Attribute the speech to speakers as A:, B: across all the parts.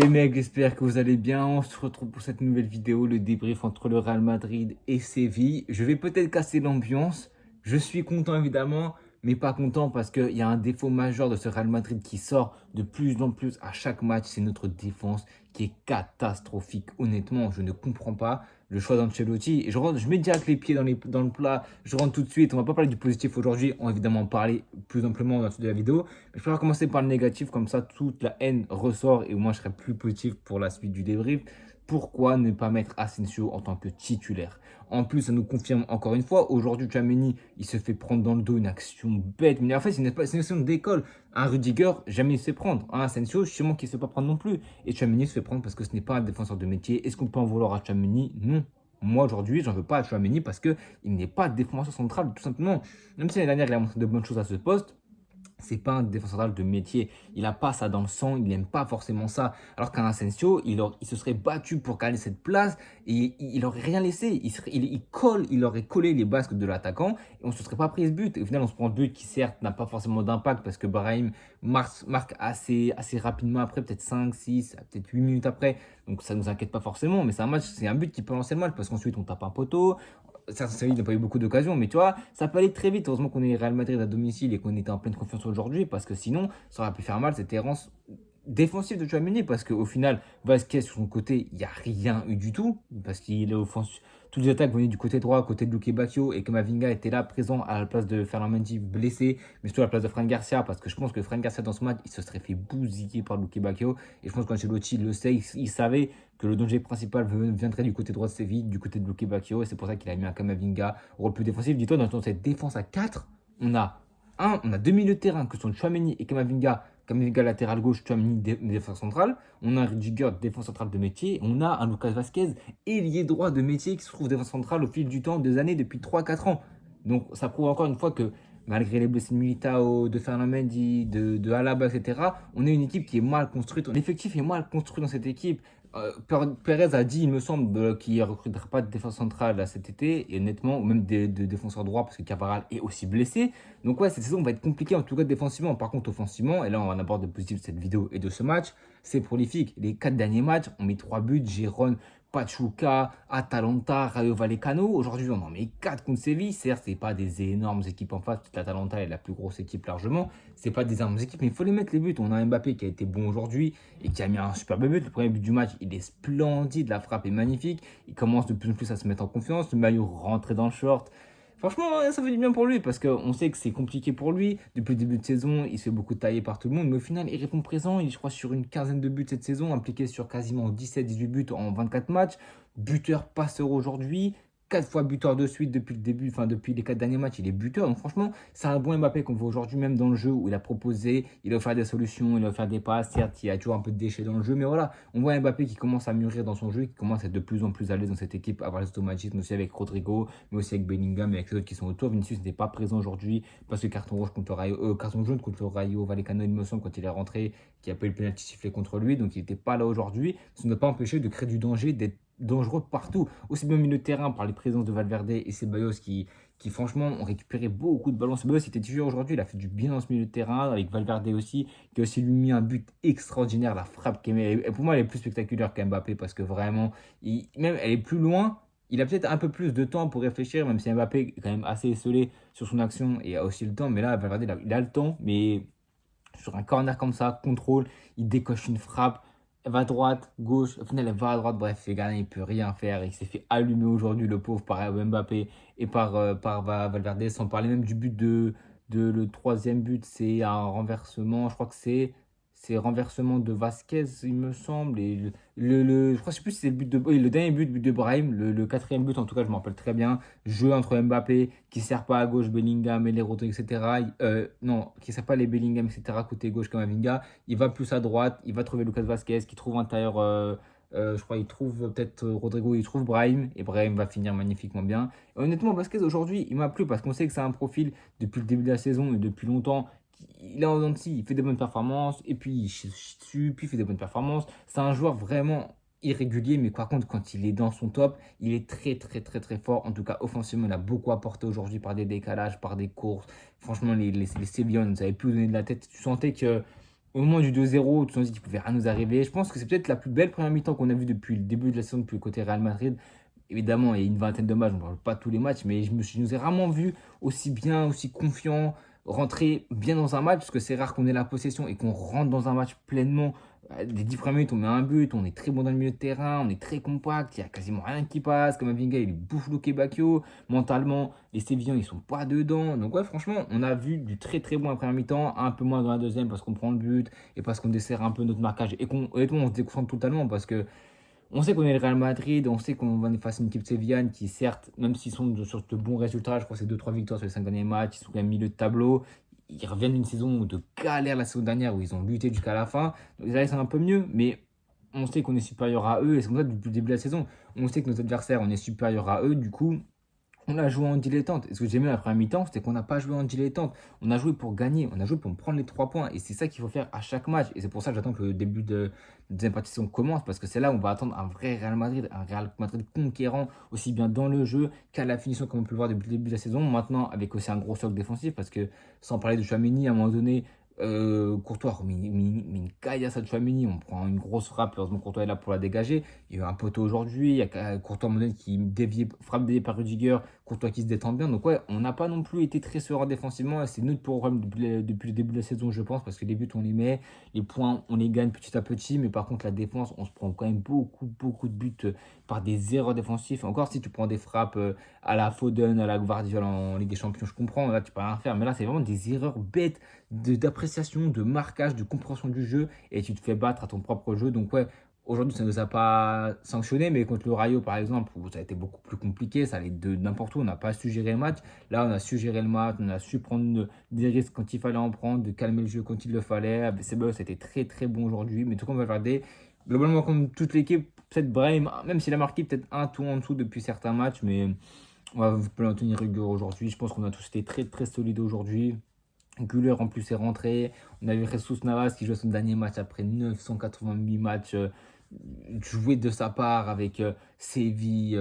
A: les mecs, j'espère que vous allez bien. On se retrouve pour cette nouvelle vidéo, le débrief entre le Real Madrid et Séville. Je vais peut-être casser l'ambiance. Je suis content évidemment, mais pas content parce qu'il y a un défaut majeur de ce Real Madrid qui sort de plus en plus à chaque match. C'est notre défense qui est catastrophique. Honnêtement, je ne comprends pas le choix d'Ancelotti. Et je mets direct les pieds dans le plat. Je rentre tout de suite. On va pas parler du positif aujourd'hui. On va évidemment en parler plus amplement dans la suite de la vidéo. Mais je préfère commencer par le négatif. Comme ça, toute la haine ressort. Et au moins, je serai plus positif pour la suite du débrief. Pourquoi ne pas mettre Asensio en tant que titulaire? En plus, ça nous confirme encore une fois. Aujourd'hui, Tchouaméni, il se fait prendre dans le dos une action bête. Mais en fait, c'est une action d'école. Un Rudiger, jamais il se fait prendre. Un Asensio, sûrement qu'il ne se fait pas prendre non plus. Et Tchouaméni se fait prendre parce que ce n'est pas un défenseur de métier. Est-ce qu'on peut en vouloir à Tchouaméni? Non. Moi, aujourd'hui, j'en veux pas à Tchouaméni parce qu'il n'est pas défenseur central, tout simplement. Même si l'année dernière, il a montré de bonnes choses à ce poste, c'est pas un défenseur central de métier. Il n'a pas ça dans le sang, il n'aime pas forcément ça. Alors qu'un Asensio, il se serait battu pour gagner cette place et il n'aurait rien laissé. Il aurait collé les basques de l'attaquant et on ne se serait pas pris ce but. Et au final, on se prend le but qui, certes, n'a pas forcément d'impact parce que Brahim marque assez rapidement après, peut-être 5, 6, peut-être 8 minutes après. Donc ça ne nous inquiète pas forcément, mais c'est un but qui peut lancer le match parce qu'ensuite, on tape un poteau. Certes, Séville n'a pas eu beaucoup d'occasions, mais tu vois, ça peut aller très vite. Heureusement qu'on est Real Madrid à domicile et qu'on était en pleine confiance aujourd'hui, parce que sinon, ça aurait pu faire mal cette errance défensive de Tchouaméni, parce qu'au final, Vasquez, sur son côté, il n'y a rien eu du tout, parce qu'il est offensif. Toutes les attaques venaient du côté droit, côté de Luque Bacchio, et que Mavinga était là, présent à la place de Ferland Mendy, blessé, mais surtout à la place de Fran Garcia, parce que je pense que Fran Garcia, dans ce match, il se serait fait bousiller par Luque Bacchio, et je pense qu'Ancelotti le sait, il savait que le danger principal viendrait du côté droit de Séville, du côté de Luque Bacchio, et c'est pour ça qu'il a mis un Kamavinga au rôle plus défensif. Dis-toi, dans cette défense à 4, on a deux milieux de terrain que sont Tchouaméni et Kamavinga. Kamavinga latéral gauche, Tchouaméni défense centrale. On a un Rudiger défense centrale de métier. On a un Lucas Vasquez ailier droit de métier qui se trouve défense centrale au fil du temps, des années, depuis 3-4 ans. Donc ça prouve encore une fois que malgré les blessés de Militao, de Ferland Mendy, de Alaba, etc., on est une équipe qui est mal construite. L'effectif est mal construit dans cette équipe. Perez a dit, il me semble, qu'il ne recrutera pas de défense centrale cet été, et honnêtement, ou même de défenseurs droits, parce que Cavaral est aussi blessé. Donc ouais, cette saison va être compliquée, en tout cas défensivement. Par contre, offensivement, et là on aborde le positif de cette vidéo et de ce match, c'est prolifique. Les 4 derniers matchs, on met 3 buts, Gérone, Pachuca, Atalanta, Rayo Vallecano. Aujourd'hui, on en met 4 contre Séville. Certes, ce n'est pas des énormes équipes en face, parce que l'Atalanta est la plus grosse équipe largement. Ce n'est pas des énormes équipes, mais il faut les mettre les buts. On a Mbappé qui a été bon aujourd'hui et qui a mis un superbe but. Le premier but du match, il est splendide, la frappe est magnifique. Il commence de plus en plus à se mettre en confiance. Le maillot rentré dans le short. Franchement, ça fait du bien pour lui parce qu'on sait que c'est compliqué pour lui. Depuis le début de saison, il se fait beaucoup tailler par tout le monde. Mais au final, il répond présent. Il est, je crois, sur une quinzaine de buts cette saison, impliqué sur quasiment 17-18 buts en 24 matchs. Buteur, passeur aujourd'hui. 4 fois buteur de suite depuis le début, enfin depuis les 4 derniers matchs, il est buteur. Donc franchement, c'est un bon Mbappé qu'on voit aujourd'hui, même dans le jeu où il a proposé, il a offert des solutions, il a offert des passes. Certes, il y a toujours un peu de déchets dans le jeu, mais voilà, on voit Mbappé qui commence à mûrir dans son jeu, qui commence à être de plus en plus à l'aise dans cette équipe, avoir les automatismes aussi avec Rodrigo, mais aussi avec Bellingham et avec les autres qui sont autour. Vinicius n'était pas présent aujourd'hui parce que carton jaune contre le Rayo Vallecano, il me semble, quand il est rentré, qui a pas eu le pénalty sifflé contre lui, donc il n'était pas là aujourd'hui. Ça ne doit pas empêcher de créer du danger, d'être dangereux partout. Aussi bien au milieu de terrain par les présences de Valverde et Ceballos qui franchement ont récupéré beaucoup de ballons. Ceballos était titulaire aujourd'hui, il a fait du bien dans ce milieu de terrain, avec Valverde aussi, qui a aussi lui mis un but extraordinaire, la frappe qui est, pour moi elle est plus spectaculaire qu'Mbappé parce que vraiment, même elle est plus loin. Il a peut-être un peu plus de temps pour réfléchir, même si Mbappé est quand même assez esselé sur son action et a aussi le temps. Mais là, Valverde, il a le temps, mais sur un corner comme ça, contrôle, il décoche une frappe, elle va à droite, gauche, au final elle va à droite, bref, le gardien il peut rien faire, il s'est fait allumer aujourd'hui le pauvre par Mbappé et par Valverde, sans parler même du but de le troisième but, c'est un renversement, je crois que c'est renversement de Vasquez, il me semble, et je crois, je sais plus si c'est le but de, oui, le dernier but de Brahim, le quatrième but en tout cas, je me rappelle très bien, jeu entre Mbappé qui sert pas à gauche, Bellingham et les Rodri, etc. Non, qui sert pas les Bellingham, etc. Côté gauche comme Mavinga. Il va plus à droite, il va trouver Lucas Vasquez qui trouve un tailleur. Je crois il trouve peut-être Rodrigo, il trouve Brahim et Brahim va finir magnifiquement bien. Et honnêtement, Vasquez aujourd'hui, il m'a plu parce qu'on sait que c'est un profil depuis le début de la saison et depuis longtemps. Il est en dents de scie, il fait des bonnes performances et puis il chie dessus, puis il fait des bonnes performances. C'est un joueur vraiment irrégulier, mais par contre, quand il est dans son top, il est très fort. En tout cas, offensivement, il a beaucoup apporté aujourd'hui par des décalages, par des courses. Franchement, les Sévillans ne nous avaient plus donné de la tête. Tu sentais que au moment du 2-0, tu te dis qu'il pouvait rien nous arriver. Je pense que c'est peut-être la plus belle première mi-temps qu'on a vue depuis le début de la saison, depuis le côté Real Madrid. Évidemment, il y a une vingtaine de matchs, on ne parle pas tous les matchs, mais je nous ai rarement vu aussi bien, aussi confiant, rentrer bien dans un match, parce que c'est rare qu'on ait la possession et qu'on rentre dans un match pleinement. Des 10 premières minutes, on met un but, on est très bon dans le milieu de terrain, on est très compact, il n'y a quasiment rien qui passe. Comme Vinga, il bouffe Luque Bacchio. Mentalement, les Sévillans, ils sont pas dedans. Donc, ouais, franchement, on a vu du très très bon en première mi-temps, un peu moins dans la deuxième parce qu'on prend le but et parce qu'on dessert un peu notre marquage. Et honnêtement, on se déconcentre totalement parce que on sait qu'on est le Real Madrid, on sait qu'on va face à une équipe sévillane qui, certes, même s'ils sont sur de bons résultats, je crois que c'est 2-3 victoires sur les 5 derniers matchs, ils sont quand même milieu de tableau. Ils reviennent d'une saison de galère la saison dernière où ils ont lutté jusqu'à la fin. Donc là, ils sont un peu mieux, mais on sait qu'on est supérieur à eux et c'est comme ça depuis le début de la saison. On sait que nos adversaires, on est supérieur à eux, du coup. On a joué en dilettante. Et ce que j'ai aimé la première mi-temps, c'était qu'on n'a pas joué en dilettante. On a joué pour gagner, on a joué pour prendre les 3 points. Et c'est ça qu'il faut faire à chaque match. Et c'est pour ça que j'attends que le début de deuxième partie de saison commence. Parce que c'est là où on va attendre un vrai Real Madrid. Un Real Madrid conquérant, aussi bien dans le jeu qu'à la finition, comme on peut le voir depuis le début de la saison. Maintenant, avec aussi un gros choc défensif. Parce que sans parler de Tchouaméni, à un moment donné, Courtois met une caillasse à Tchouaméni, on prend une grosse frappe, heureusement Courtois est là pour la dégager. Il y a eu un poteau aujourd'hui, il y a Courtois à un moment donné qui frappe déviée par Rudiger, Courtois qui se détend bien. Donc ouais, on n'a pas non plus été très serein défensivement, et c'est notre problème depuis le début de la saison, je pense, parce que les buts on les met, les points on les gagne petit à petit, mais par contre la défense, on se prend quand même beaucoup de buts par des erreurs défensives. Encore si tu prends des frappes à la Foden, à la Gvardiol en Ligue des Champions, je comprends, là tu peux rien faire, mais là c'est vraiment des erreurs bêtes d'appréciation, de marquage, de compréhension du jeu, et tu te fais battre à ton propre jeu. Donc ouais, aujourd'hui ça ne nous a pas sanctionné, mais contre le Rayo par exemple, où ça a été beaucoup plus compliqué, ça allait de n'importe où, on n'a pas su gérer le match. Là on a su gérer le match, on a su prendre des risques quand il fallait en prendre, de calmer le jeu quand il le fallait. Ceballos c'était très très bon aujourd'hui, mais tout comme Valverde, globalement comme toute l'équipe, peut-être Brahim, même s'il a marqué peut-être un tout en dessous depuis certains matchs, mais on va pas en tenir rigueur aujourd'hui. Je pense qu'on a tous été très très solides aujourd'hui. Güler en plus est rentré. On a vu Jesus Navas qui joue son dernier match après 988 matchs joués de sa part avec Séville.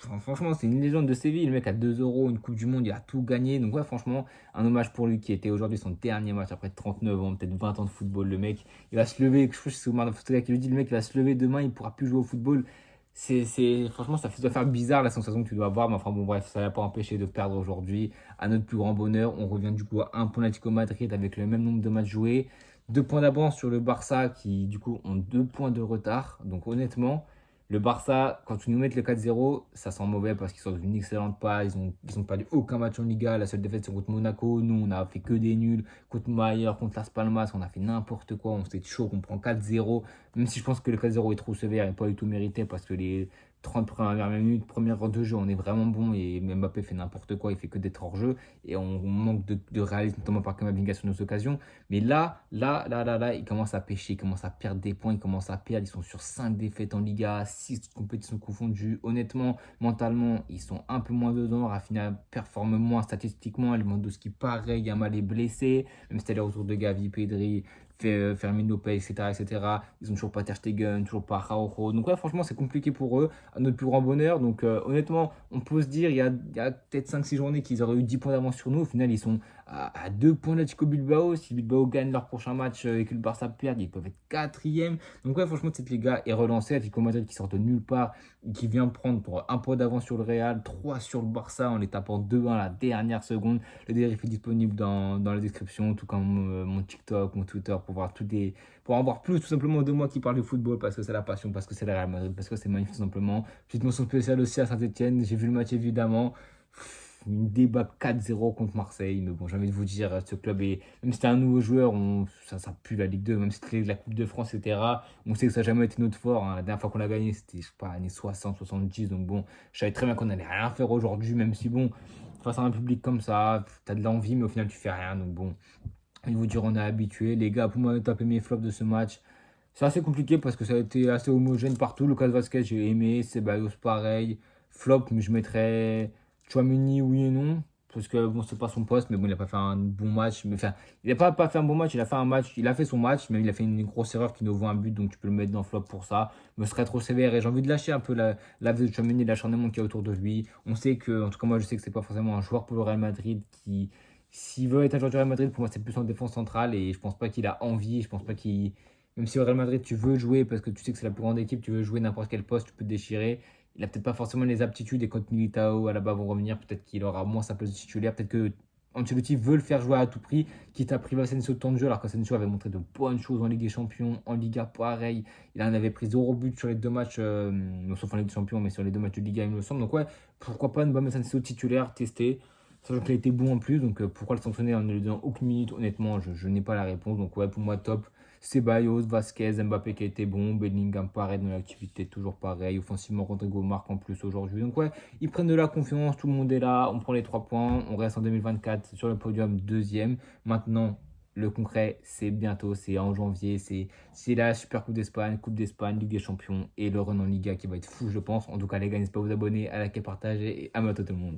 A: Enfin, franchement, c'est une légende de Séville. Le mec a 2 euros, une Coupe du Monde, il a tout gagné. Donc, ouais, franchement, un hommage pour lui qui était aujourd'hui son dernier match après 39 ans, peut-être 20 ans de football. Le mec, il va se lever. Je crois que c'est Omar Fotoga qui lui dit le mec, il va se lever demain, il pourra plus jouer au football. Franchement, doit faire bizarre la sensation que tu dois avoir. Mais enfin, bon, bref, ça ne l'a pas empêché de perdre aujourd'hui. À notre plus grand bonheur, on revient du coup à un point d'Atlético Madrid avec le même nombre de matchs joués. 2 points d'avance sur le Barça qui, du coup, ont 2 points de retard. Donc, honnêtement, le Barça, quand tu nous mets le 4-0, ça sent mauvais parce qu'ils sont dans une excellente passe. Ils ont perdu aucun match en Liga. La seule défaite, c'est contre Monaco. Nous, on a fait que des nuls. Contre Mayer, contre Las Palmas, on a fait n'importe quoi. On s'était chaud, on prend 4-0. Même si je pense que le 4-0 est trop sévère et pas du tout mérité parce que les 30 premières minutes, première heure de jeu, on est vraiment bon et Mbappé fait n'importe quoi, il fait que d'être hors jeu et on manque de réalisme, notamment par Kamavinga sur nos occasions. Mais là, il commence à pêcher, il commence à perdre des points, il commence à perdre. Ils sont sur 5 défaites en Liga, 6 compétitions confondues. Honnêtement, mentalement, ils sont un peu moins dedans. Rafinha performe moins statistiquement. Lewandowski, pareil, Yamal est blessé. Même si c'était les retours de Gavi, Pedri, Fermin Lopez, etc., etc. Ils ont toujours pas Ter Stegen, toujours pas Araujo. Donc ouais, franchement, c'est compliqué pour eux, à notre plus grand bonheur. Donc honnêtement, on peut se dire, il y a peut-être 5-6 journées qu'ils auraient eu 10 points d'avance sur nous. Au final, ils sont à 2 points de l'Atlético Bilbao. Si Bilbao gagne leur prochain match et que le Barça perd, ils peuvent être quatrième. Donc ouais, franchement, cette Liga est relancée. Atlético Madrid qui sort de nulle part, qui vient prendre pour un point d'avance sur le Real, 3 sur le Barça en les tapant 2-1 à la dernière seconde. Le débrief est disponible dans la description, tout comme mon TikTok, mon Twitter, pour en voir plus tout simplement de moi qui parle de football parce que c'est la passion, parce que c'est le Real Madrid, parce que c'est magnifique tout simplement. Petite mention spéciale aussi à Saint-Etienne, j'ai vu le match évidemment. Une débat 4-0 contre Marseille, mais bon, j'ai envie de vous dire, ce club est, même si c'était un nouveau joueur, ça pue la Ligue 2, même si c'était la Coupe de France, etc. On sait que ça n'a jamais été notre fort, hein. La dernière fois qu'on l'a gagné, c'était, je sais pas, années 60-70, donc bon, je savais très bien qu'on n'allait rien faire aujourd'hui, même si bon, face à un public comme ça, t'as de l'envie, mais au final, tu fais rien, donc bon. Je vais vous dire, on est habitué. Les gars, pour moi, taper mes flops de ce match, c'est assez compliqué parce que ça a été assez homogène partout. Lucas Vasquez, j'ai aimé. Ceballos, pareil. Flop, mais je mettrais Chouameni, oui et non. Parce que bon, c'est pas son poste, mais bon, il a pas fait un bon match. Mais enfin, il a pas fait un bon match, il a fait un match, il a fait son match, mais il a fait une grosse erreur qui nous vaut un but, donc tu peux le mettre dans flop pour ça. Me serait trop sévère et j'ai envie de lâcher un peu la vie de Chouameni, l'acharnement qu'il y a autour de lui. On sait que, en tout cas, moi, je sais que c'est pas forcément un joueur pour le Real Madrid S'il veut être un joueur du Real Madrid, pour moi, c'est plus en défense centrale et je pense pas qu'il a envie. Je pense pas qu'il. Même si au Real Madrid, tu veux jouer parce que tu sais que c'est la plus grande équipe, tu veux jouer n'importe quel poste, tu peux te déchirer. Il a peut-être pas forcément les aptitudes et quand Militao à la bas vont revenir, peut-être qu'il aura moins sa place de titulaire. Peut-être que Ancelotti veut le faire jouer à tout prix, quitte à priver Asensio de temps de jeu, alors qu'Asensio avait montré de bonnes choses en Ligue des Champions, en Liga pareil. Il en avait pris 0 but sur les deux matchs, sauf en Ligue des Champions, mais sur les deux matchs de Liga, il me semble. Donc ouais, pourquoi pas ne pas mettre Asensio titulaire, tester. Sachant qu'il a été bon en plus, donc pourquoi le sanctionner en ne lui donnant aucune minute? Honnêtement, je n'ai pas la réponse. Donc ouais, pour moi, top. Ceballos, Vasquez, Mbappé qui a été bon, Bellingham pareil dans l'activité, toujours pareil. Offensivement, Rodrigo marque en plus aujourd'hui. Donc ouais, ils prennent de la confiance, tout le monde est là, on prend les 3 points, on reste en 2024 sur le podium deuxième. Maintenant, le concret, c'est bientôt, c'est en janvier, c'est la Super Coupe d'Espagne, Ligue des Champions et le run en Liga qui va être fou, je pense. En tout cas, les gars, n'hésitez pas à vous abonner, à liker, partager et à bientôt tout le monde.